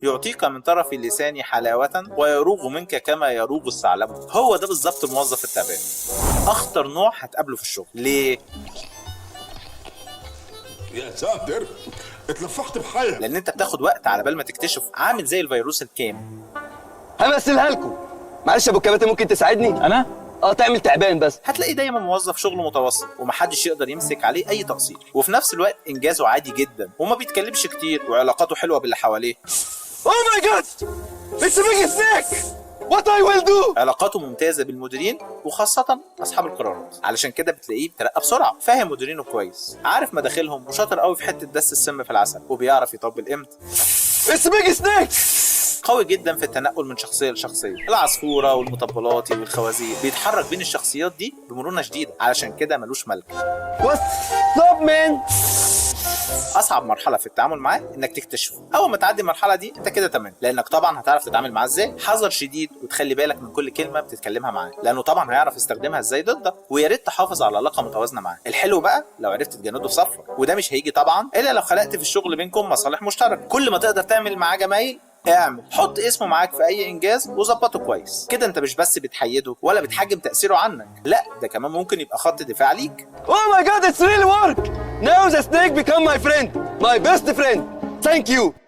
يعطيك من طرف اللسان حلاوة ويروغ منك كما يروغ الثعلب. هو ده بالظبط الموظف التعبان، اخطر نوع هتقابله في الشغل. ليه؟ يا ساتر، اتلفقت بحياة. لان انت بتاخد وقت على بال ما تكتشف، عامل زي الفيروس الكام. همثلها لكم. معلش يا ابو كباتن، ممكن تساعدني؟ انا تعمل تعبان بس. هتلاقي دايما موظف شغله متوسط ومحدش يقدر يمسك عليه اي تقصير، وفي نفس الوقت انجازه عادي جدا وما بيتكلمش كتير وعلاقاته حلوه باللي حواليه. اوه ماي جاد، اتس بيج سنيك، وات اي ويل دو. علاقاته ممتازه بالمديرين وخاصه اصحاب القرارات، علشان كده بتلاقيه بيترقى بسرعه، فاهم مديرينه كويس، عارف مداخلهم، وشاطر قوي في حته دس السم في العسل، وبيعرف يطبل امتى. اتس بيج سنيك. قوي جدا في التنقل من شخصيه لشخصيه، العصفوره والمطبلاتي والخوازيق، بيتحرك بين الشخصيات دي بمرونه شديده، علشان كده ملوش ملك. واتس اب مان. اصعب مرحله في التعامل معاه انك تكتشفه. اول ما تعدي المرحله دي انت كده تمام، لانك طبعا هتعرف تتعامل معاه ازاي. حذر شديد وتخلي بالك من كل كلمه بتتكلمها معاه، لانه طبعا هيعرف يستخدمها ازاي ضدك، ويا ريت تحافظ على علاقه متوازنه معاه. الحلو بقى لو عرفت تجنده في صفك، وده مش هيجي طبعا الا لو خلقت في الشغل بينكم مصالح مشتركه. كل ما تقدر تعمل معاه جمايل اعمل، حط اسمه معاك في اي انجاز وظبطه كويس كده. انت مش بس بتحيده ولا بتحجم تاثيره عنك، لا ده كمان ممكن يبقى خط دفاع ليك. Oh my god, it's really work! Now the snake become my friend, my best friend. Thank you.